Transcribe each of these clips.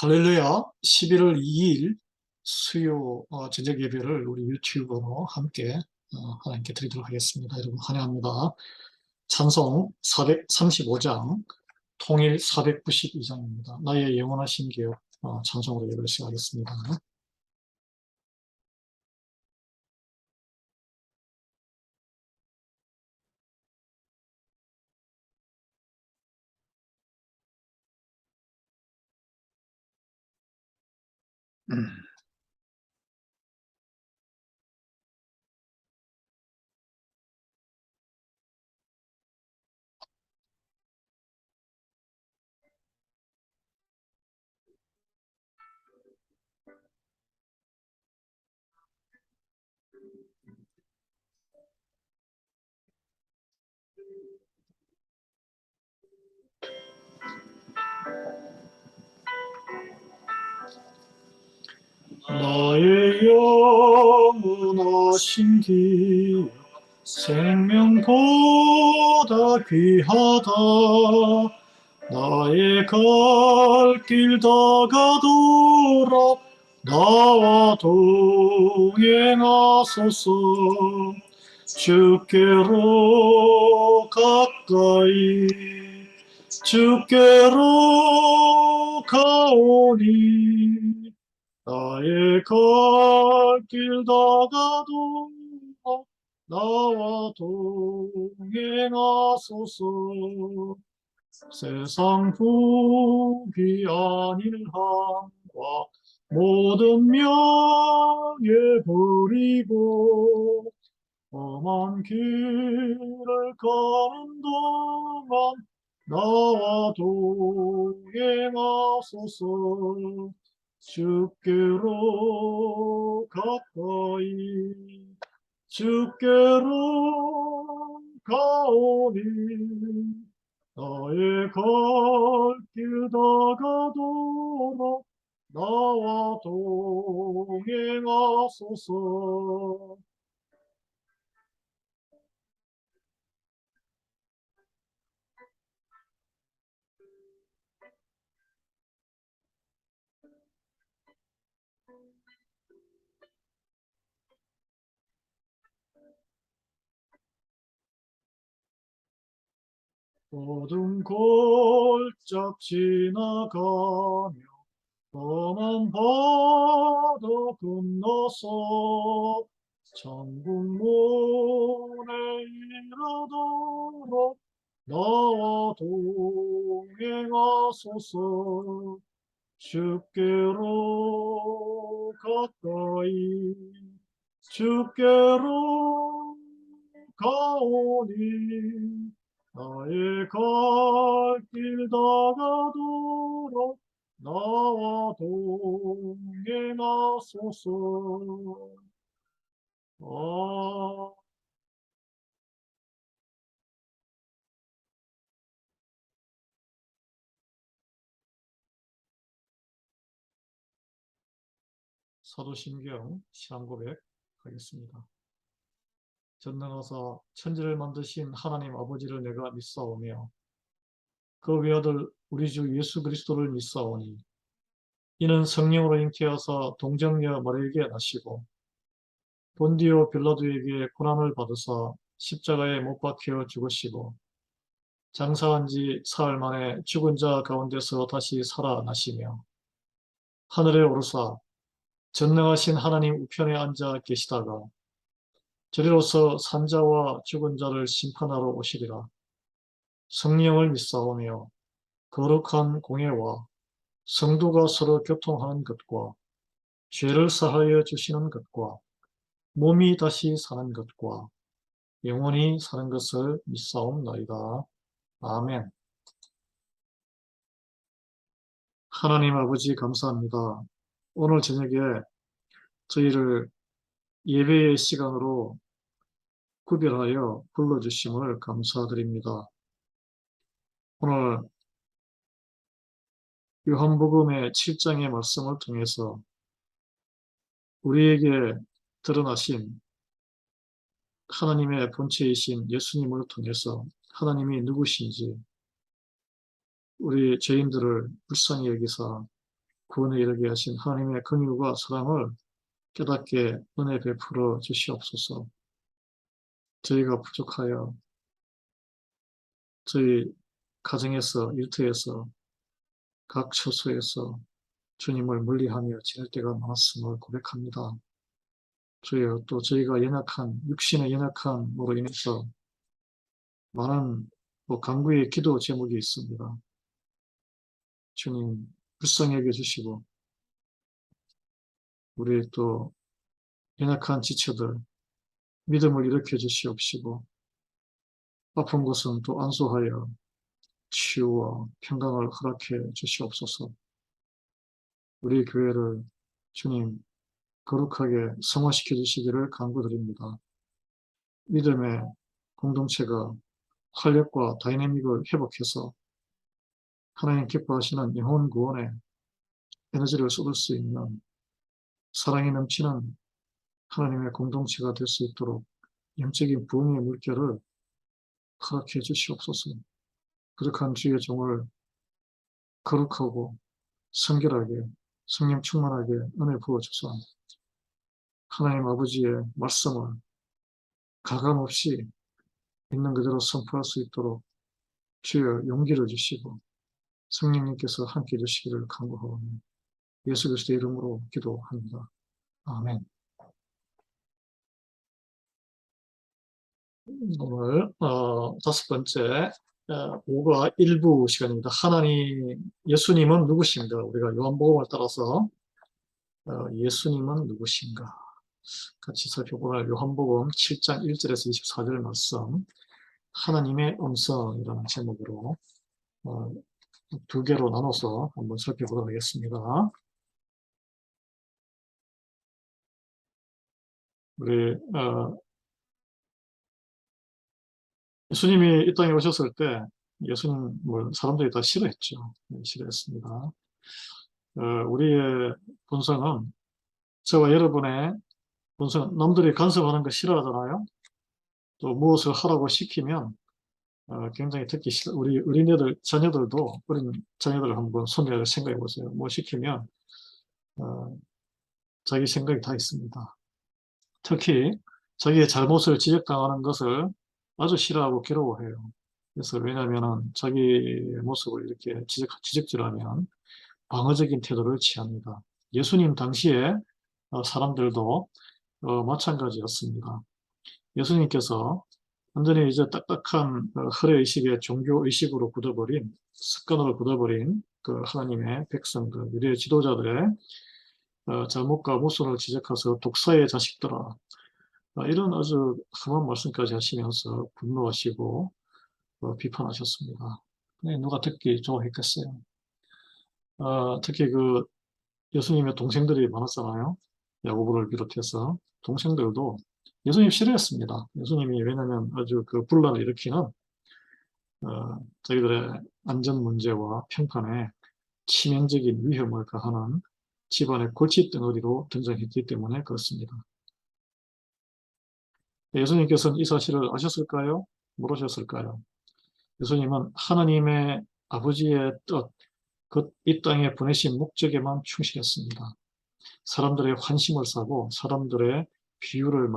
할렐루야. 11월 2일 수요 저녁 예배를 우리 유튜브로 함께 하나님께 드리도록 하겠습니다. 여러분 환영합니다. 찬송 435장, 통일 492장입니다. 나의 영원하신 기업 찬송으로 예배를 시작하겠습니다. 나의 영원하신 기업 생명보다 귀하다. 나의 갈 길 다가도록 나와 동행하소서. 주께로 가까이 주께로 가오니 나의 갈 길 다가도록 나와 동행하소서. 세상 후기 아닌 항과 모든 명예 버리고 험한 길을 가는 동안 나와 동행하소서. 주께로 가까이 주께로 가오니 나의 갈 길 다가도록 나와 동행하소서. 모든 골짝 지나가며 험한 바다 건너서 천국문에 이르도록 나와 동행하소서. 주께로 가까이 주께로 가오니 나의 갈 길 다가도록 나와 동행하소서. 사도신경 시간고백 하겠습니다. 전능하사 천지를 만드신 하나님 아버지를 내가 믿사오며 그 외아들 우리 주 예수 그리스도를 믿사오니 이는 성령으로 잉태하사 동정녀 마리아에게 나시고 본디오 빌라도에게 고난을 받으사 십자가에 못 박혀 죽으시고 장사한 지 사흘 만에 죽은 자 가운데서 다시 살아나시며 하늘에 오르사 전능하신 하나님 우편에 앉아 계시다가 저리로서 산자와 죽은 자를 심판하러 오시리라. 성령을 믿사오며 거룩한 공예와 성도가 서로 교통하는 것과 죄를 사하여 주시는 것과 몸이 다시 사는 것과 영원히 사는 것을 믿사옵나이다. 아멘. 하나님 아버지 감사합니다. 오늘 저녁에 저희를 예배의 시간으로 구별하여 불러주심을 감사드립니다. 오늘 요한복음의 7장의 말씀을 통해서 우리에게 드러나신 하나님의 본체이신 예수님을 통해서 하나님이 누구신지 우리 죄인들을 불쌍히 여기사 구원에 이르게 하신 하나님의 긍휼과 사랑을 깨닫게 은혜 베풀어 주시옵소서. 저희가 부족하여 저희 가정에서, 일터에서, 각 처소에서 주님을 멀리하며 지낼 때가 많았음을 고백합니다. 주여, 또 저희가 육신의 연약함으로 인해서 많은 간구의 기도 제목이 있습니다. 주님, 불쌍히 여겨주시고, 우리 또 연약한 지체들, 믿음을 일으켜 주시옵시고, 아픈 곳은 또 안수하여 치유와 평강을 허락해 주시옵소서. 우리 교회를 주님 거룩하게 성화시켜 주시기를 간구드립니다. 믿음의 공동체가 활력과 다이내믹을 회복해서 하나님 기뻐하시는 영혼 구원에 에너지를 쏟을 수 있는 사랑이 넘치는 하나님의 공동체가 될 수 있도록 영적인 부흥의 물결을 허락해 주시옵소서. 그렇한 주의 종을 거룩하고 성결하게 성령 충만하게 은혜 부어주사 하나님 아버지의 말씀을 가감없이 있는 그대로 선포할 수 있도록 주여 용기를 주시고 성령님께서 함께 해주시기를 간구하오니 예수 그리스도의 이름으로 기도합니다. 아멘. 오늘 다섯 번째 5과 1부 시간입니다. 예수님은 누구신가? 우리가 요한복음을 따라서 예수님은 누구신가? 같이 살펴보면 요한복음 7장 1절에서 24절 말씀 하나님의 음성이라는 제목으로 두 개로 나눠서 한번 살펴보도록 하겠습니다. 우리 예수님이 이 땅에 오셨을 때 예수님을 사람들이 다 싫어했죠. 싫어했습니다. 우리의 본성은 저와 여러분의 본성, 남들이 간섭하는 거 싫어하잖아요. 또 무엇을 하라고 시키면 굉장히 듣기 싫어. 우리 어린 자녀들 한번 손녀를 생각해 보세요. 뭐 시키면 어, 자기 생각이 다 있습니다. 특히 자기의 잘못을 지적당하는 것을 아주 싫어하고 괴로워해요. 그래서 왜냐하면 자기의 모습을 이렇게 지적질하면 방어적인 태도를 취합니다. 예수님 당시에 사람들도 마찬가지였습니다. 예수님께서 완전히 이제 딱딱한 허례의식의 종교의식으로 습관으로 굳어버린 그 하나님의 백성들, 유대 지도자들의 잘못과 모순을 지적해서 독사의 자식들아, 이런 아주 험한 말씀까지 하시면서 분노하시고 비판하셨습니다. 누가 듣기 좋아했겠어요. 특히 그 예수님의 동생들이 많았잖아요. 야고보를 비롯해서 동생들도 예수님 싫어했습니다. 예수님이 왜냐하면 아주 그 분란을 일으키는 자기들의 안전 문제와 평판에 치명적인 위험을 가하는 집안의 골칫덩어리로 등장했기 때문에 그렇습니다. 예수님께서는 이 사실을 아셨을까요? 모르셨을까요? 예수님은 하나님의 아버지의 뜻, 이 땅에 보내신 목적에만 충실했습니다. 사람들의 환심을 사고 사람들의 비위를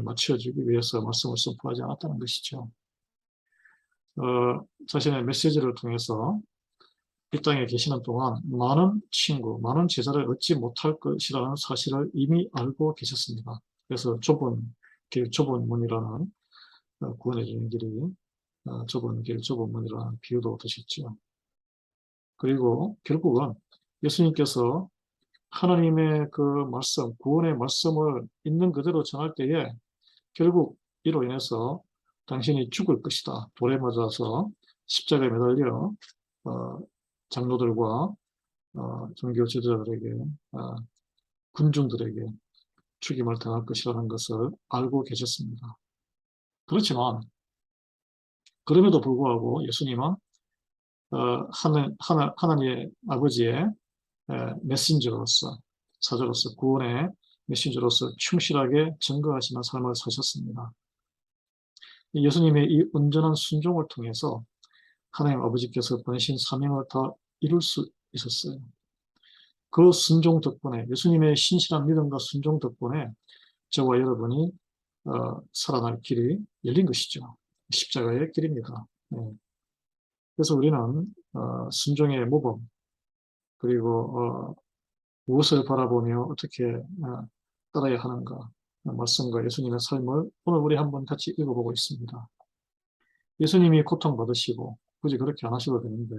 맞춰주기 위해서 말씀을 선포하지 않았다는 것이죠. 자신의 메시지를 통해서 이 땅에 계시는 동안 많은 제자를 얻지 못할 것이라는 사실을 이미 알고 계셨습니다. 그래서 좁은 문이라는 구원의 주는 길이 좁은 문이라는 비유도 드셨죠. 그리고 결국은 예수님께서 하나님의 그 말씀, 구원의 말씀을 있는 그대로 전할 때에 결국 이로 인해서 당신이 죽을 것이다. 돌에 맞아서 십자가에 매달려 장로들과 종교 지도자들에게 군중들에게 죽임을 당할 것이라는 것을 알고 계셨습니다. 그렇지만 그럼에도 불구하고 예수님은 하나님의 아버지의 메신저로서 사자로서 구원의 메신저로서 충실하게 증거하시는 삶을 사셨습니다. 예수님의 이 온전한 순종을 통해서 하나님 아버지께서 보내신 사명을 다 이룰 수 있었어요. 그 순종 덕분에, 예수님의 신실한 믿음과 순종 덕분에 저와 여러분이 살아날 길이 열린 것이죠. 십자가의 길입니다. 네. 그래서 우리는 순종의 모범, 그리고 무엇을 바라보며 어떻게 따라야 하는가, 말씀과 예수님의 삶을 오늘 우리 한번 같이 읽어보고 있습니다. 예수님이 고통받으시고 굳이 그렇게 안 하셔도 되는데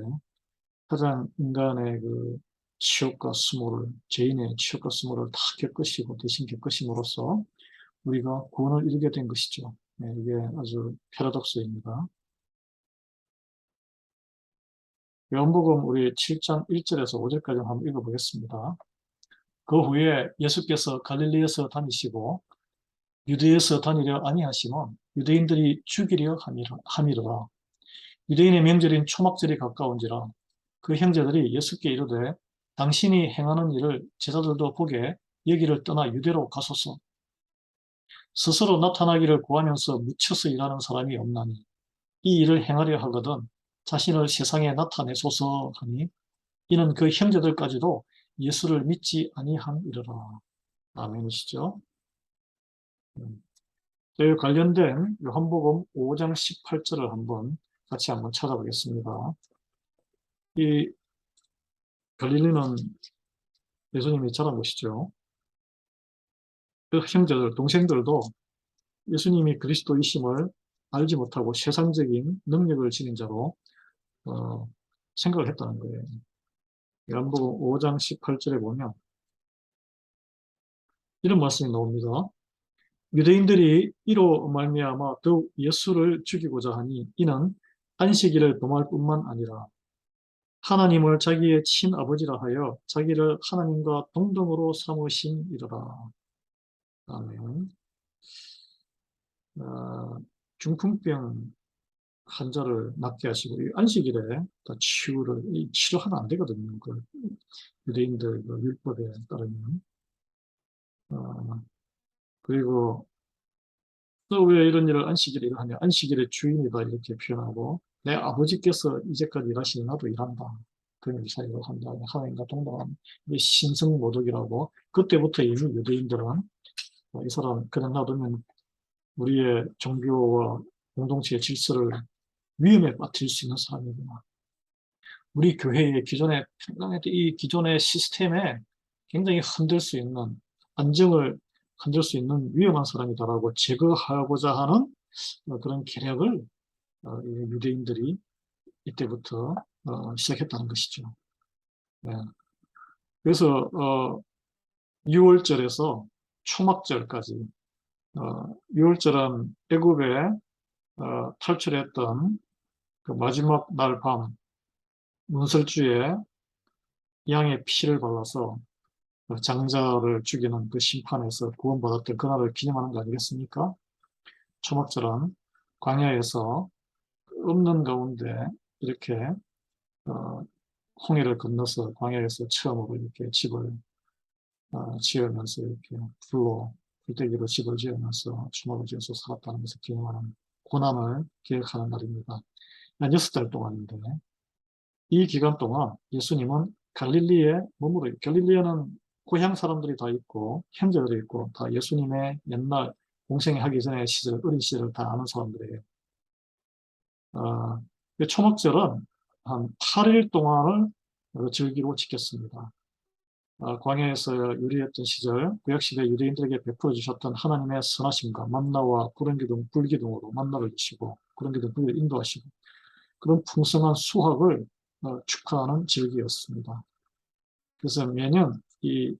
가장 인간의 그 치욕과 수모를, 죄인의 치욕과 수모를 다 겪으시고 대신 겪으심으로써 우리가 구원을 이루게 된 것이죠. 네, 이게 아주 패러독스입니다. 요한복음 우리 7장 1절에서 5절까지 한번 읽어보겠습니다. 그 후에 예수께서 갈릴리에서 다니시고 유대에서 다니려 아니하시면 유대인들이 죽이려 함이로라. 유대인의 명절인 초막절이 가까운지라 그 형제들이 예수께 이르되 당신이 행하는 일을 제자들도 보게 여기를 떠나 유대로 가소서. 스스로 나타나기를 구하면서 묻혀서 일하는 사람이 없나니 이 일을 행하려 하거든 자신을 세상에 나타내소서 하니 이는 그 형제들까지도 예수를 믿지 아니함이로라. 아멘이시죠? 이 관련된 요한복음 5장 18절을 같이 한번 찾아보겠습니다. 이 갈릴리는 예수님이 자란 곳이죠. 그 형제들, 동생들도 예수님이 그리스도이심을 알지 못하고 세상적인 능력을 지닌 자로 생각을 했다는 거예요. 요한복음 5장 18절에 보면 이런 말씀이 나옵니다. 유대인들이 이로 말미암아 더욱 예수를 죽이고자 하니 이는 안식일을 범할 뿐만 아니라 하나님을 자기의 친아버지라 하여 자기를 하나님과 동등으로 삼으심이로라. 아멘. 중풍병 환자를 낫게 하시고 이 안식일에 다 치료하면 안 되거든요. 그 유대인들 그 율법에 따르면. 그리고 또 왜 이런 일을 안식일에 하냐? 안식일의 주인이다 이렇게 표현하고 내 아버지께서 이제까지 일하시니 나도 일한다. 그런 사이로 한다. 하나님과 동등한 신성모독이라고 그때부터 이미 유대인들은 이 사람 그냥 놔두면 우리의 종교와 공동체의 질서를 위험에 빠뜨릴 수 있는 사람이구나. 우리 교회의 기존의 평강했던 이 기존의 시스템에 굉장히 흔들 수 있는 안정을 흔들 수 있는 위험한 사람이다라고 제거하고자 하는 그런 계략을 유대인들이 이때부터 시작했다는 것이죠. 네. 그래서 6월절에서 초막절까지 6월절은 애굽에 탈출했던 그 마지막 날 밤 문설주에 양의 피를 발라서 장자를 죽이는 그 심판에서 구원받았던 그날을 기념하는 거 아니겠습니까? 초막절은 광야에서 없는 가운데 이렇게 어, 홍해를 건너서 광야에서 처음으로 이렇게 집을 지으면서 이렇게 불대기로 집을 지으면서 주막을 지어서 살았다는 것을 기념하는 고난을 기억하는 날입니다. 한 6달 동안인데 이 기간 동안 예수님은 갈릴리에 머무르 갈릴리에는 고향 사람들이 다 있고 형제들이 있고 다 예수님의 옛날 공생하기 전에 시절 어린 시절을 다 아는 사람들이에요. 초막절은 한 8일 동안을 즐기고 지켰습니다. 광야에서 유리했던 시절 구약시대 유대인들에게 베풀어 주셨던 하나님의 선하심과 만나와 구름기둥, 불기둥으로 만나를 주시고 구름기둥, 불기둥 인도하시고 그런 풍성한 수확을 축하하는 절기였습니다. 그래서 매년 이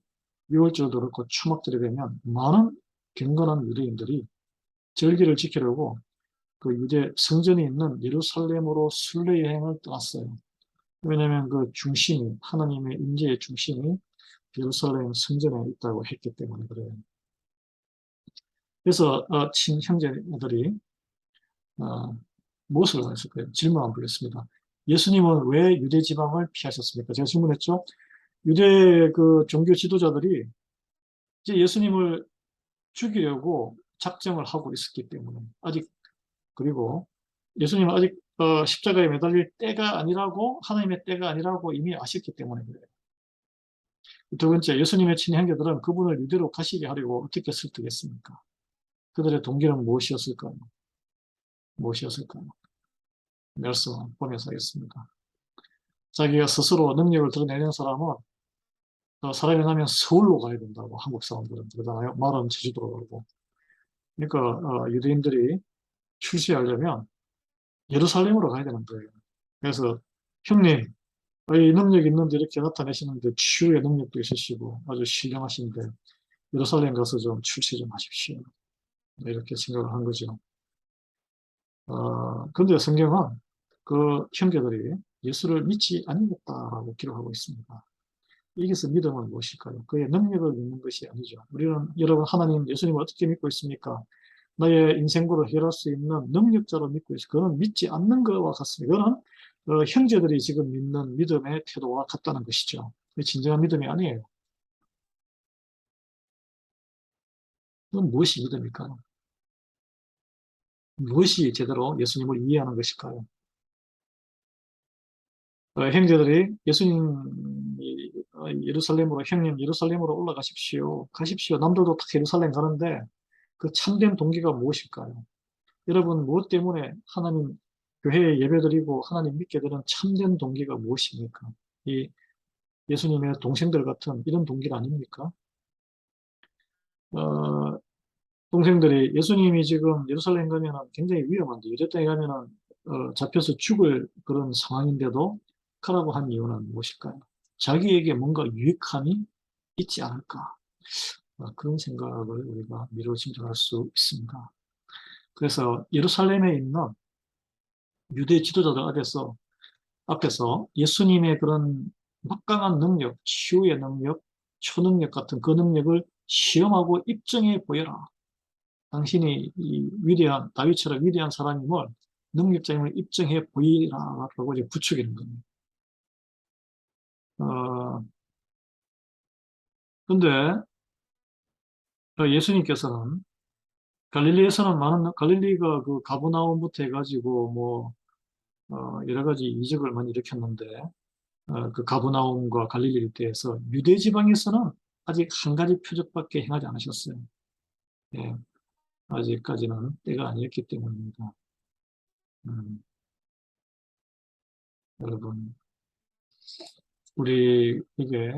6월절도 그렇고 추막들이 되면 많은 경건한 유대인들이 절기를 지키려고 그 유대 성전이 있는 예루살렘으로 순례 여행을 떠났어요. 왜냐하면 그 중심이 하나님의 임재의 중심이 예루살렘 성전에 있다고 했기 때문에 그래요. 그래서 친형제들이 무엇을 원했을까요? 질문 한번 드렸습니다. 예수님은 왜 유대 지방을 피하셨습니까? 제가 질문했죠. 유대 그 종교 지도자들이 이제 예수님을 죽이려고 작정을 하고 있었기 때문에 그리고 예수님은 아직 십자가에 매달릴 때가 아니라고 하나님의 때가 아니라고 이미 아셨기 때문에 그래요. 두 번째, 예수님의 친형제들은 그분을 유대로 가시게 하려고 어떻게 설득했습니까? 그들의 동기는 무엇이었을까요? 무엇이었을까요? 말씀 보면서 하겠습니다. 자기가 스스로 능력을 드러내는 사람은 사람이 나면 서울로 가야 된다고 한국 사람들은 그러잖아요. 말은 제주도로 가고. 그러니까 유대인들이 출세하려면 예루살렘으로 가야 되는 거예요. 그래서 형님, 이 능력 있는데 이렇게 나타내시는데 치유의 능력도 있으시고 아주 신령하신데 예루살렘 가서 좀 출세 좀 하십시오. 이렇게 생각을 한 거죠. 근데 성경은 그 형제들이 예수를 믿지 아니겠다라고 기록하고 있습니다. 여기서 믿음은 무엇일까요? 그의 능력을 믿는 것이 아니죠. 우리는 여러분 하나님 예수님을 어떻게 믿고 있습니까? 나의 인생고를 해결할 수 있는 능력자로 믿고 있어요. 그거는 믿지 않는 것과 같습니다. 그거는 형제들이 지금 믿는 믿음의 태도와 같다는 것이죠. 진정한 믿음이 아니에요. 그건 무엇이 믿음일까요? 무엇이 제대로 예수님을 이해하는 것일까요? 형제들이 예수님이 예루살렘으로 형님 예루살렘으로 올라가십시오. 가십시오. 남들도 다 예루살렘 가는데 그 참된 동기가 무엇일까요? 여러분 무엇 때문에 하나님 교회에 예배드리고 하나님 믿게 되는 참된 동기가 무엇입니까? 이 예수님의 동생들 같은 이런 동기가 아닙니까? 어, 동생들이 예수님이 지금 예루살렘 가면은 굉장히 위험한데 유대 땅에 가면은 잡혀서 죽을 그런 상황인데도 가라고 한 이유는 무엇일까요? 자기에게 뭔가 유익함이 있지 않을까? 그런 생각을 우리가 미루어짐작할 수 있습니다. 그래서 예루살렘에 있는 유대 지도자들 앞에서 예수님의 그런 막강한 능력, 치유의 능력, 초능력 같은 그 능력을 시험하고 입증해 보여라. 당신이 이 위대한, 다윗처럼 위대한 사람임을 능력자임을 입증해 보이라라고 이제 부추기는 겁니다. 근데 예수님께서는 갈릴리에서는 갈릴리가 그 가버나움부터 해가지고 뭐 여러 가지 이적을 많이 일으켰는데 그 가버나움과 갈릴리 일대에서 유대 지방에서는 아직 한 가지 표적밖에 행하지 않으셨어요. 예, 아직까지는 때가 아니었기 때문입니다. 음, 여러분, 우리 이게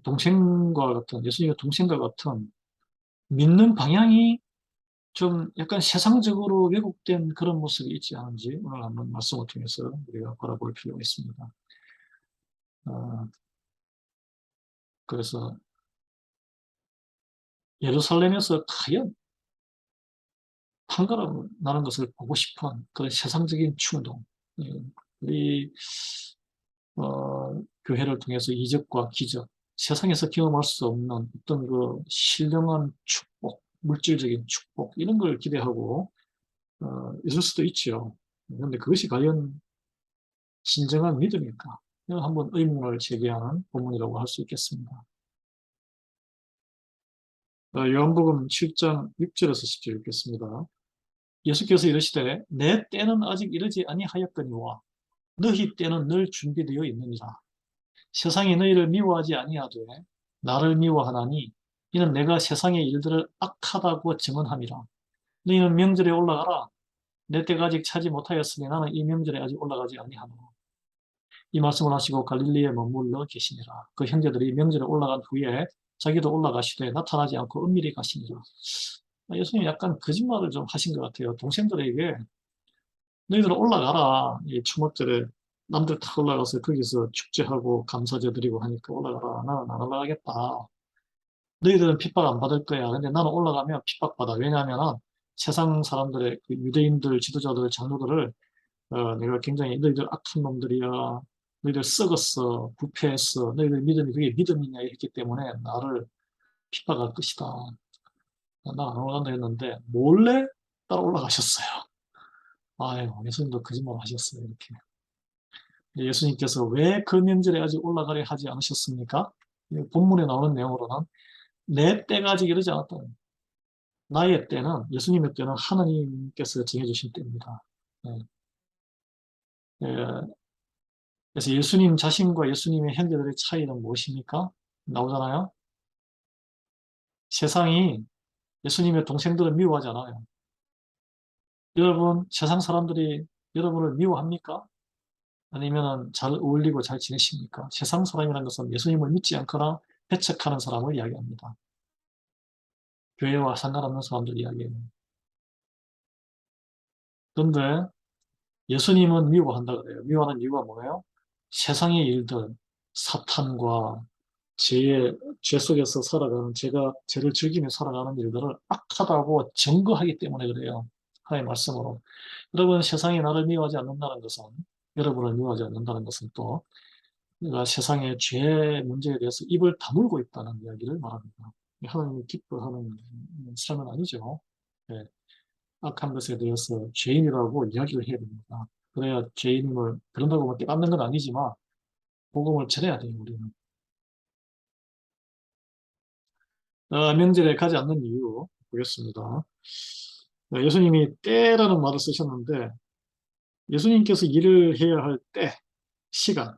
동생과 같은 예수님의 동생과 같은 믿는 방향이 좀 약간 세상적으로 왜곡된 그런 모습이 있지 않은지 오늘 한번 말씀을 통해서 우리가 바라볼 필요가 있습니다. 어, 그래서 예루살렘에서 과연 판가름 나는 것을 보고 싶은 그런 세상적인 충동, 예, 우리 교회를 통해서 이적과 기적, 세상에서 경험할 수 없는 어떤 그 신령한 축복, 물질적인 축복 이런 걸 기대하고 있을 수도 있죠. 그런데 그것이 과연 진정한 믿음일까? 이건 한번 의문을 제기하는 본문이라고 할 수 있겠습니다. 요한복음 7장 6절에서 10절 읽겠습니다. 예수께서 이르시되 내 때는 아직 이르지 아니하였거니와 너희 때는 늘 준비되어 있느니라. 세상이 너희를 미워하지 아니하되 나를 미워하나니 이는 내가 세상의 일들을 악하다고 증언함이라. 너희는 명절에 올라가라. 내 때가 아직 차지 못하였으니 나는 이 명절에 아직 올라가지 아니하노라. 이 말씀을 하시고 갈릴리에 머물러 계시니라. 그 형제들이 명절에 올라간 후에 자기도 올라가시되 나타나지 않고 은밀히 가시니라. 예수님이 약간 거짓말을 좀 하신 것 같아요. 동생들에게 너희들 올라가라. 이 추모절에 남들 다 올라가서 거기서 축제하고 감사제 드리고 하니까 올라가라. 나는 안 올라가겠다. 너희들은 핍박 안 받을 거야. 근데 나는 올라가면 핍박받아. 왜냐하면 세상 사람들의 그 유대인들, 지도자들, 장로들을 내가 굉장히 너희들 악한 놈들이야. 너희들 썩었어. 부패했어. 너희들 믿음이 그게 믿음이냐 했기 때문에 나를 핍박할 것이다. 나 안 올라간다 했는데 몰래 따라 올라가셨어요. 아유, 예수님도 거짓말 하셨어요. 이렇게. 예수님께서 왜 그 명절에 아직 올라가려 하지 않으셨습니까? 본문에 나오는 내용으로는 내 때가 아직 이르지 않았다. 나의 때는, 예수님의 때는 하나님께서 정해주신 때입니다. 예. 예, 그래서 예수님 자신과 예수님의 형제들의 차이는 무엇입니까? 나오잖아요. 세상이 예수님의 동생들을 미워하지 않아요. 여러분, 세상 사람들이 여러분을 미워합니까? 아니면 잘 어울리고 잘 지내십니까? 세상 사람이라는 것은 예수님을 믿지 않거나 배척하는 사람을 이야기합니다. 교회와 상관없는 사람들 이야기예요. 그런데 예수님은 미워한다 그래요. 미워하는 이유가 뭐예요? 세상의 일들, 사탄과 죄 속에서 살아가는, 죄를 즐기며 살아가는 일들을 악하다고 증거하기 때문에 그래요. 하나님의 말씀으로. 여러분, 세상이 나를 미워하지 않는다는 것은, 여러분을 미워하지 않는다는 것은 또, 내가 세상의 죄 문제에 대해서 입을 다물고 있다는 이야기를 말합니다. 하나님이 기뻐하는 삶은 아니죠. 예, 악한 것에 대해서 죄인이라고 이야기를 해야 됩니다. 그래야 죄인임을, 그런다고 뭐 깨닫는 건 아니지만, 복음을 전해야 돼요, 우리는. 명절에 가지 않는 이유 보겠습니다. 예수님이 때라는 말을 쓰셨는데, 예수님께서 일을 해야 할 때, 시간,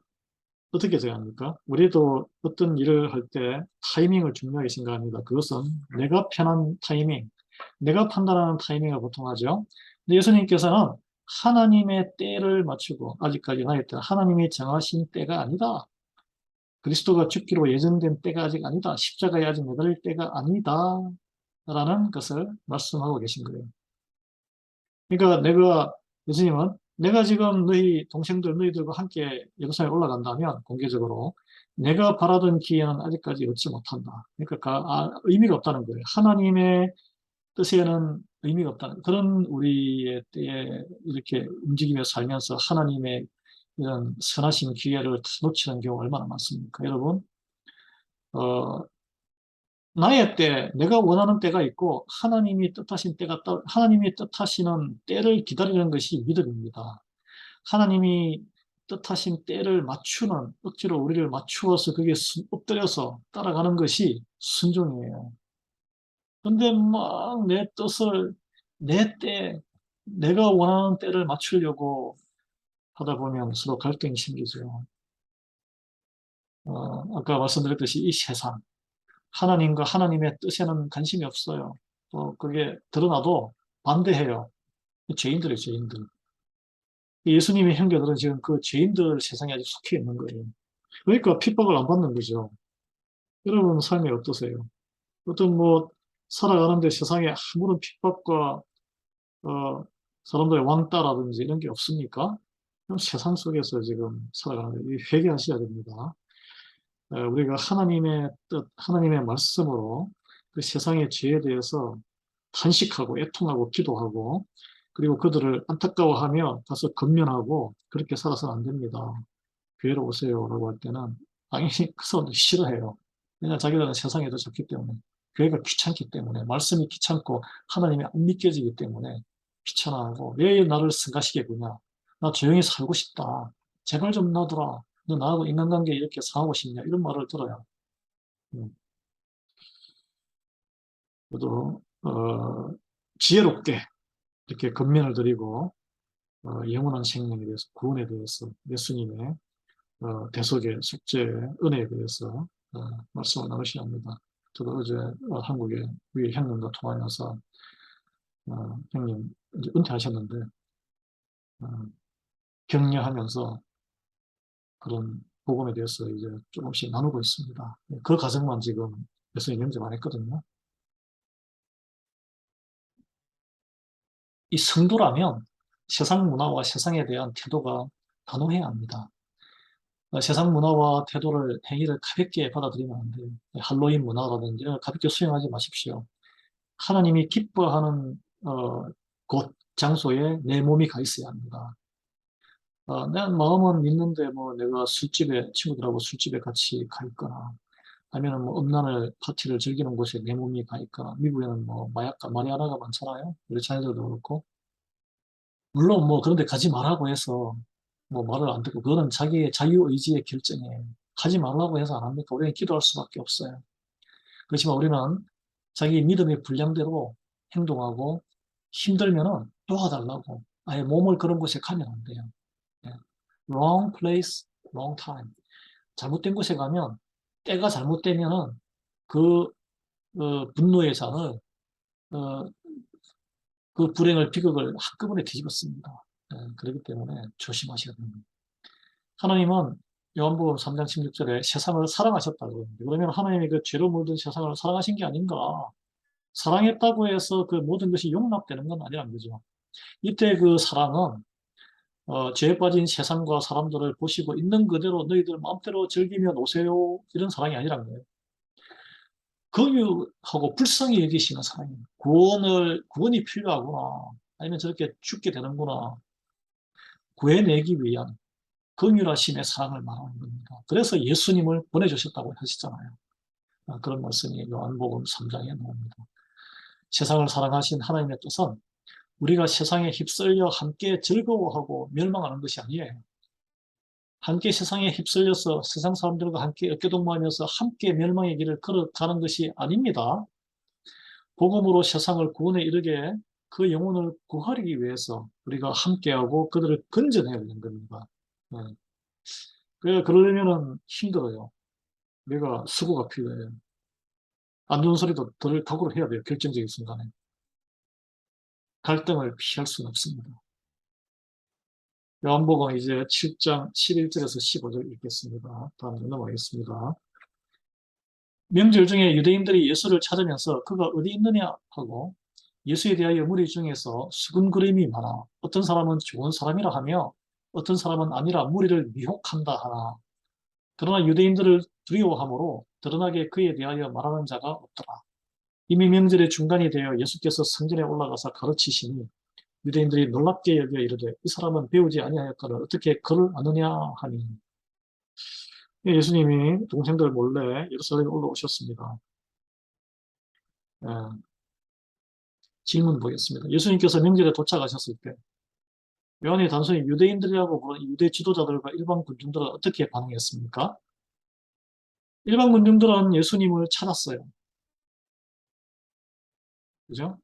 어떻게 생각합니까? 우리도 어떤 일을 할 때 타이밍을 중요하게 생각합니다. 그것은 내가 편한 타이밍, 내가 판단하는 타이밍을 보통 하죠. 근데 예수님께서는 하나님의 때를 맞추고, 아직까지 나의 때, 하나님이 정하신 때가 아니다. 그리스도가 죽기로 예정된 때가 아직 아니다. 십자가에 아직 매달릴 때가 아니다. 라는 것을 말씀하고 계신 거예요. 그러니까 예수님은 내가 지금 너희 동생들, 너희들과 함께 예루살렘에 올라간다면, 공개적으로, 내가 바라던 기회는 아직까지 얻지 못한다. 그러니까 의미가 없다는 거예요. 하나님의 뜻에는 의미가 없다는, 그런 우리의 때에 이렇게 움직이며 살면서 하나님의 이런 선하신 기회를 놓치는 경우가 얼마나 많습니까? 여러분, 어, 나의 때, 내가 원하는 때가 있고, 하나님이 뜻하시는 때를 기다리는 것이 믿음입니다. 하나님이 뜻하신 때를 맞추는, 억지로 우리를 맞추어서 그게 엎드려서 따라가는 것이 순종이에요. 근데 막 내 뜻을, 내 때, 내가 원하는 때를 맞추려고 하다 보면 서로 갈등이 생기죠. 아까 말씀드렸듯이 이 세상, 하나님과 하나님의 뜻에는 관심이 없어요. 또 그게 드러나도 반대해요. 죄인들이에요, 죄인들. 예수님의 형제들은 지금 그 죄인들 세상에 아직 속해 있는 거예요. 그러니까 핍박을 안 받는 거죠. 여러분 삶이 어떠세요? 어떤 뭐 살아가는데 세상에 아무런 핍박과 어, 사람들의 왕따라든지 이런 게 없습니까? 그럼 세상 속에서 지금 살아가는데 회개하셔야 됩니다. 우리가 하나님의 뜻, 하나님의 말씀으로 그 세상의 죄에 대해서 탄식하고 애통하고 기도하고, 그리고 그들을 안타까워하며 가서 권면하고 그렇게 살아서는 안 됩니다. 교회로 오세요라고 할 때는 당연히 그 사람들이 싫어해요. 왜냐하면 자기들은 세상에 더 좋기 때문에, 교회가 귀찮기 때문에, 말씀이 귀찮고 하나님이 안 믿겨지기 때문에 귀찮아하고, 왜 나를 승가시게 구냐, 나 조용히 살고 싶다, 제발 좀 놔둬라, 너 나하고 인간관계 이렇게 상하고 싶냐, 이런 말을 들어요. 음, 저도 지혜롭게 이렇게 권면을 드리고, 영원한 생명에 대해서, 구원에 대해서, 예수님의 대속의 숙제, 은혜에 대해서 말씀을 나누셔야 합니다. 저도 어제 한국에 우리 형님과 통화해서, 형님 이제 은퇴하셨는데, 어, 격려하면서 그런 복음에 대해서 이제 조금씩 나누고 있습니다. 그 과정만 지금 예수님 영접 안 했거든요. 이 성도라면 세상 문화와 세상에 대한 태도가 단호해야 합니다. 세상 문화와 태도를, 행위를 가볍게 받아들이면 안 돼요. 할로윈 문화라든지 이런 걸 가볍게 수용하지 마십시오. 하나님이 기뻐하는 곳, 장소에 내 몸이 가 있어야 합니다. 내 마음은 믿는데 뭐 내가 친구들하고 술집에 같이 가 있거나, 아니면 뭐 음란을, 파티를 즐기는 곳에 내 몸이 가 있거나, 미국에는 뭐 마약과 마리아나가 많잖아요. 우리 자녀들도 그렇고. 물론 뭐 그런데 가지 말라고 해서 뭐 말을 안 듣고, 그거는 자기의 자유의지의 결정이에요. 하지 말라고 해서 안 합니까? 우리는 기도할 수밖에 없어요. 그렇지만 우리는 자기 믿음의 분량대로 행동하고, 힘들면은 도와달라고. 아예 몸을 그런 곳에 가면 안 돼요. 예. Wrong place, wrong time. 잘못된 곳에 가면 때가 잘못되면은 그 분노의 잔을 어, 그 불행을 비극을 한꺼번에 뒤집었습니다. 그렇기 때문에 조심하셔야 됩니다. 하나님은 요한복음 3장 16절에 세상을 사랑하셨다고 그러는데 그러면 하나님이 그 죄로 물든 세상을 사랑하신 게 아닌가? 사랑했다고 해서 그 모든 것이 용납되는 건 아니란 거죠. 이때 그 사랑은 죄에 빠진 세상과 사람들을 보시고 있는 그대로 너희들 마음대로 즐기며 노세요 이런 사랑이 아니란 거예요. 긍휼하고 불쌍히 여기시는 사랑이에요. 구원이 필요하구나. 아니면 저렇게 죽게 되는구나. 구해내기 위한 긍휼하심의 사랑을 말하는 겁니다. 그래서 예수님을 보내주셨다고 하시잖아요. 그런 말씀이 요한복음 3장에 나옵니다. 세상을 사랑하신 하나님의 뜻은 우리가 세상에 휩쓸려 함께 즐거워하고 멸망하는 것이 아니에요. 함께 세상에 휩쓸려서 세상 사람들과 함께 어깨동무하면서 함께 멸망의 길을 걸어가는 것이 아닙니다. 복음으로 세상을 구원에 이르게 그 영혼을 구하기 위해서 우리가 함께하고 그들을 건져내야 되는 겁니다. 네. 그러려면 힘들어요. 우리가 수고가 필요해요. 안 좋은 소리도 덜 각오를 해야 돼요. 결정적인 순간에. 갈등을 피할 수는 없습니다. 요한복음 이제 7장 11절에서 15절 읽겠습니다. 다음 넘어가겠습니다. 명절 중에 유대인들이 예수를 찾으면서 그가 어디 있느냐 하고 예수에 대하여 무리 중에서 수군거림이 많아 어떤 사람은 좋은 사람이라 하며 어떤 사람은 아니라 무리를 미혹한다 하나 그러나 유대인들을 두려워함으로 드러나게 그에 대하여 말하는 자가 없더라. 이미 명절의 중간이 되어 예수께서 성전에 올라가서 가르치시니 유대인들이 놀랍게 여겨 이르되 이 사람은 배우지 아니하였거늘 어떻게 그를 아느냐 하니 예수님이 동생들 몰래 예루살렘에 올라오셨습니다. 예, 질문 보겠습니다. 예수님께서 명절에 도착하셨을 때 요한이 단순히 유대인들이라고 부르는 유대 지도자들과 일반 군중들은 어떻게 반응했습니까? 일반 군중들은 예수님을 찾았어요. 그죠?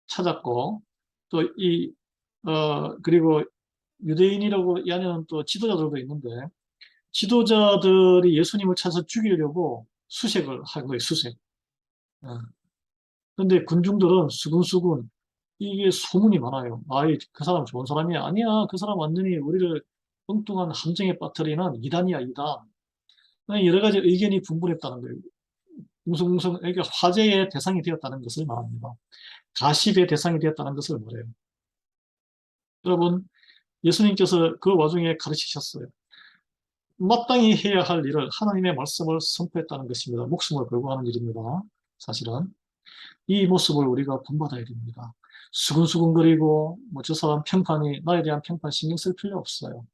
찾았고 그리고 유대인이라고 이야기하는 또 지도자들도 있는데 지도자들이 예수님을 찾아 죽이려고 수색을 한 거예요, 수색. 그런데 군중들은 수군수군 이게 소문이 많아요. 그 사람 좋은 사람이야. 아니야, 그 사람 완전히 우리를 엉뚱한 함정에 빠뜨리는 이단이야, 이단. 여러 가지 의견이 분분했다는 거예요. 웅성웅성, 이게 화제의 대상이 되었다는 것을 말합니다. 가십의 대상이 되었다는 것을 말해요. 여러분, 예수님께서 그 와중에 가르치셨어요. 마땅히 해야 할 일을 하나님의 말씀을 선포했다는 것입니다. 목숨을 걸고 하는 일입니다. 사실은. 이 모습을 우리가 본받아야 됩니다. 수근수근거리고 뭐 저 사람 평판이 나에 대한 평판 신경 쓸 필요 없어요.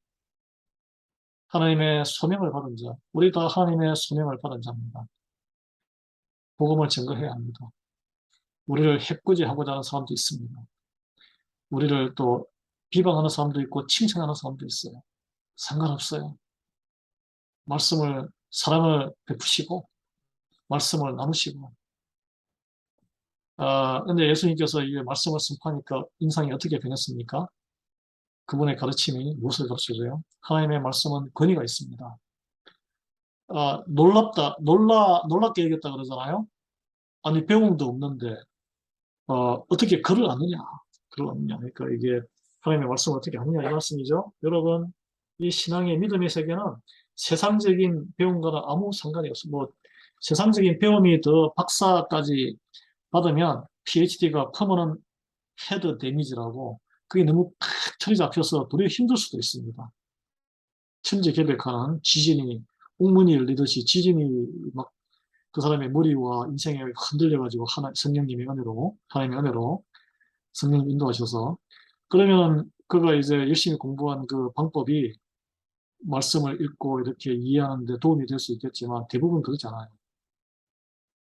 하나님의 소명을 받은 자, 우리 다 하나님의 소명을 받은 자입니다. 복음을 증거해야 합니다. 우리를 해코지하고자 하는 사람도 있습니다. 우리를 또 비방하는 사람도 있고 칭찬하는 사람도 있어요. 상관없어요. 사랑을 베푸시고 말씀을 나누시고 근데 예수님께서 이 말씀을 선포하니까 인상이 어떻게 변했습니까? 그분의 가르침이 무엇을 가르쳐줘요? 하나님의 말씀은 권위가 있습니다. 놀랍게 여겼다 그러잖아요? 아니, 배움도 없는데, 어떻게 글을 아느냐? 글을 아느냐? 그러니까 이게 하나님의 말씀을 어떻게 아느냐? 이 말씀이죠. 여러분, 이 신앙의 믿음의 세계는 세상적인 배움과는 아무 상관이 없습니다. 뭐, 세상적인 배움이 더 박사까지 받으면 PhD가 퍼머넌 헤드 데미지라고 그게 너무 탁 틀이 잡혀서 도리어 힘들 수도 있습니다. 천지개벽하는 지진이 옥문이 열리듯이 지진이 막 그 사람의 머리와 인생에 흔들려가지고 성령님의 은혜로 하나님의 은혜로 성령님 인도하셔서 그러면 그가 이제 열심히 공부한 그 방법이 말씀을 읽고 이렇게 이해하는데 도움이 될 수 있겠지만 대부분 그렇지 않아요.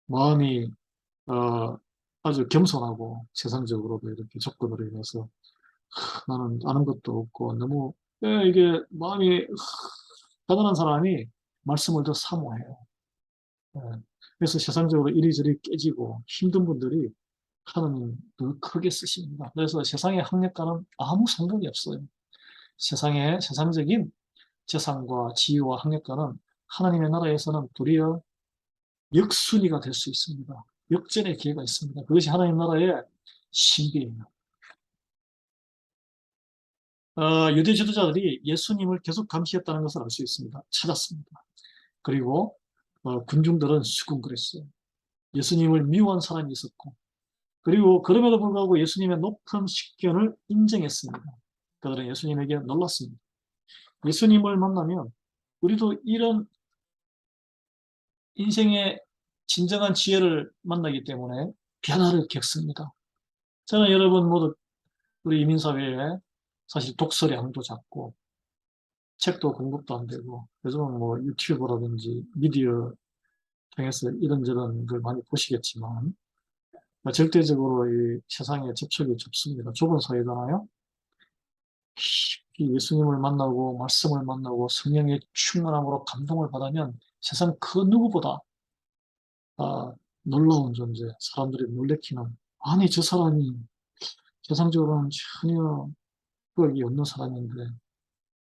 마음이 아주 겸손하고 세상적으로도 이렇게 접근으로 인해서 나는 아는 것도 없고 너무 이게 마음이 가난한 사람이 말씀을 더 사모해요. 예. 그래서 세상적으로 이리저리 깨지고 힘든 분들이 하나님 더 크게 쓰십니다. 그래서 세상의 학력과는 아무 상관이 없어요. 세상적인 재산과 지위와 학력과는 하나님의 나라에서는 도리어 역순위가 될 수 있습니다. 역전의 기회가 있습니다. 그것이 하나님 나라의 신비예요. 유대 지도자들이 예수님을 계속 감시했다는 것을 알 수 있습니다. 찾았습니다. 그리고 군중들은 수군거렸어요. 예수님을 미워한 사람이 있었고, 그리고 그럼에도 불구하고 예수님의 높은 식견을 인정했습니다. 그들은 예수님에게 놀랐습니다. 예수님을 만나면 우리도 이런 인생의 진정한 지혜를 만나기 때문에 변화를 겪습니다. 저는 여러분 모두 우리 이민사회에 사실 독서량도 작고 책도 공급도 안 되고 요즘은 뭐 유튜브라든지 미디어 통해서 이런저런 걸 많이 보시겠지만 절대적으로 이 세상에 접촉이 좁습니다. 좁은 사회잖아요. 깊이 예수님을 만나고 말씀을 만나고 성령의 충만함으로 감동을 받으면 세상 그 누구보다 아, 놀라운 존재, 사람들이 놀래키는 아니 저 사람이 세상적으로는 전혀 끄이 없는 사람인데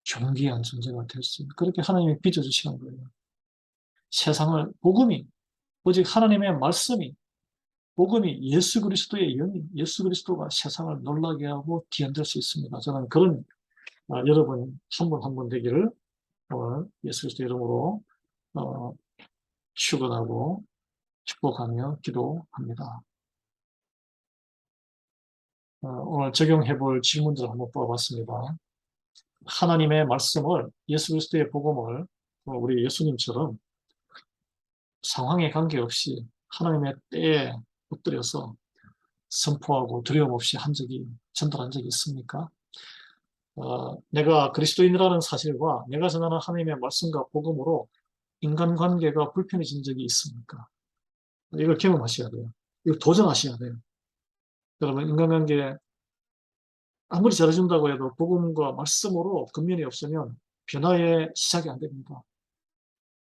존귀한 존재가 될 수 있는 그렇게 하나님이 빚어주시는 거예요. 세상을 복음이 오직 하나님의 말씀이 복음이 예수 그리스도의 영이 예수 그리스도가 세상을 놀라게 하고 뒤흔들 수 있습니다. 저는 그런 여러분 한 분 한 분 되기를 오늘 예수 그리스도 이름으로 어, 축원하고 축복하며 기도합니다. 오늘 적용해 볼 질문들을 한번 뽑아봤습니다. 하나님의 말씀을 예수 그리스도의 복음을 우리 예수님처럼 상황에 관계없이 하나님의 때에 엎드려서 선포하고 두려움 없이 전달한 적이 있습니까? 내가 그리스도인이라는 사실과 내가 전하는 하나님의 말씀과 복음으로 인간관계가 불편해진 적이 있습니까? 이걸 경험하셔야 돼요. 이걸 도전하셔야 돼요. 여러분, 인간관계 아무리 잘해준다고 해도 복음과 말씀으로 근면이 없으면 변화의 시작이 안 됩니다.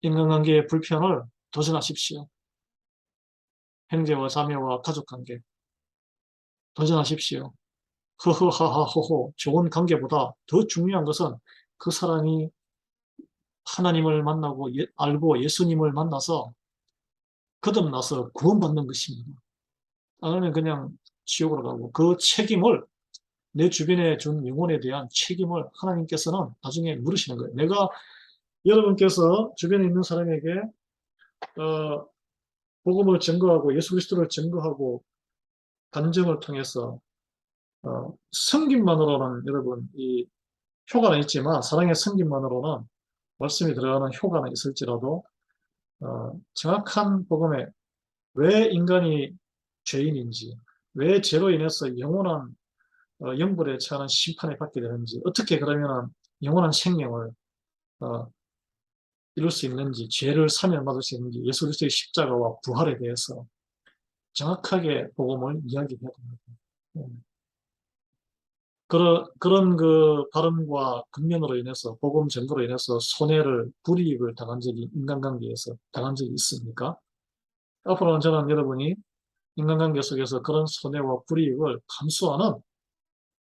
인간관계의 불편을 도전하십시오. 형제와 자매와 가족관계 도전하십시오. 허허하하호호 좋은 관계보다 더 중요한 것은 그 사람이 하나님을 만나고 알고 예수님을 만나서 거듭나서 구원받는 것입니다. 아니면 그냥 지옥으로 가고 그 책임을 내 주변에 준 영혼에 대한 책임을 하나님께서는 나중에 물으시는 거예요. 내가 여러분께서 주변에 있는 사람에게 어, 복음을 증거하고 예수 그리스도를 증거하고 간증을 통해서 섬김만으로는 여러분 이 효과는 있지만 사랑의 섬김만으로는 말씀이 들어가는 효과는 있을지라도 정확한 복음에 왜 인간이 죄인인지 왜 죄로 인해서 영원한 영불에 처하는 심판을 받게 되는지 어떻게 그러면 영원한 생명을 어, 이룰 수 있는지 죄를 사면받을 수 있는지 예수 그리스도의 십자가와 부활에 대해서 정확하게 복음을 이야기해야 됩니다. 그런 그 발언과 근면으로 인해서 복음 전거로 인해서 손해를 불이익을 당한 적이 인간관계에서 당한 적이 있습니까? 앞으로는 저는 여러분이 인간관계 속에서 그런 손해와 불이익을 감수하는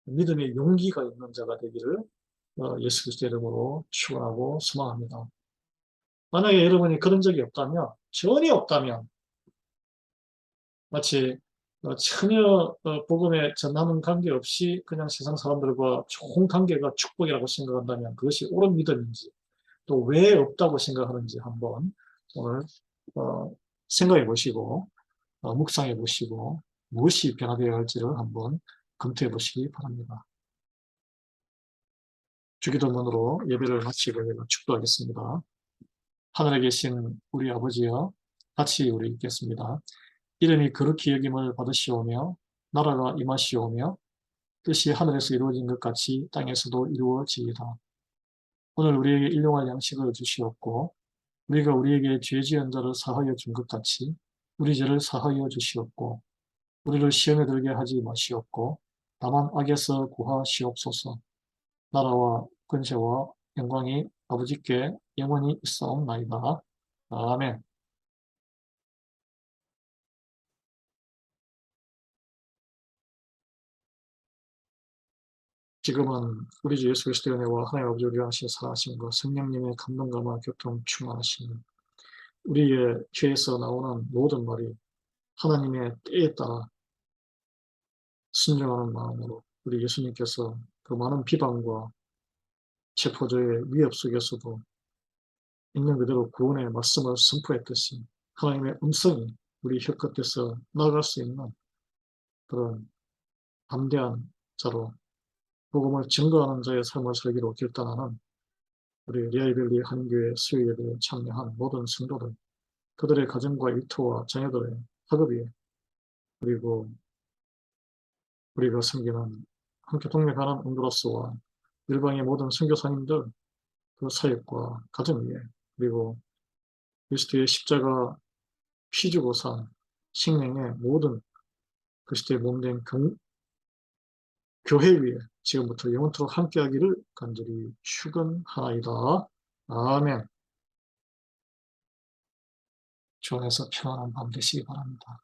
믿음의 용기가 있는 자가 되기를 예수 그리스도 이름으로 축원하고 소망합니다. 만약에 여러분이 그런 적이 없다면 전혀 없다면 마치 전혀 복음에 전하는 관계없이 그냥 세상 사람들과 좋은 관계가 축복이라고 생각한다면 그것이 옳은 믿음인지 또 왜 없다고 생각하는지 한번 오늘 어, 생각해 보시고 묵상해 보시고 무엇이 변화되어야 할지를 한번 검토해 보시기 바랍니다. 주기도문으로 예배를 마치고 제가 축도하겠습니다. 하늘에 계신 우리 아버지여 같이 우리 읽겠습니다. 이름이 거룩히 여김을 받으시오며 나라가 임하시오며 뜻이 하늘에서 이루어진 것 같이 땅에서도 이루어지이다. 오늘 우리에게 일용할 양식을 주시옵고 우리가 우리에게 죄 지은 자를 사하여 준 것 같이 우리 죄를 사하여 주시옵고 우리를 시험에 들게 하지 마시옵고 다만 악에서 구하시옵소서. 나라와 권세와 영광이 아버지께 영원히 있사옵나이다. 아멘. 지금은 우리 주 예수 그리스도의 은혜와 하나님 아버지 우리 안에서 살아하심과 성령님의 감동감화 교통 충만하심, 우리의 귀에서 나오는 모든 말이 하나님의 때에 따라 순종하는 마음으로 우리 예수님께서 그 많은 비방과 체포자의 위협 속에서도 있는 그대로 구원의 말씀을 선포했듯이 하나님의 음성이 우리 혀끝에서 나갈 수 있는 그런 담대한 자로 복음을 증거하는 자의 삶을 살기로 결단하는 우리 리아이벨리 한교회 수요예배에 참여한 모든 성도들, 그들의 가정과 일터와 자녀들의 학업이, 그리고 우리가 섬기는 함께 동역하는 온두라스와 일방의 모든 선교사님들, 그 사역과 가정 위에, 그리고 그리스도의 십자가 피주고 산 생명의 모든 그리스도의 몸된 교회 위에 지금부터 영원토록 함께하기를 간절히 축원하나이다. 아멘. 주 안에서 평안한 밤 되시기 바랍니다.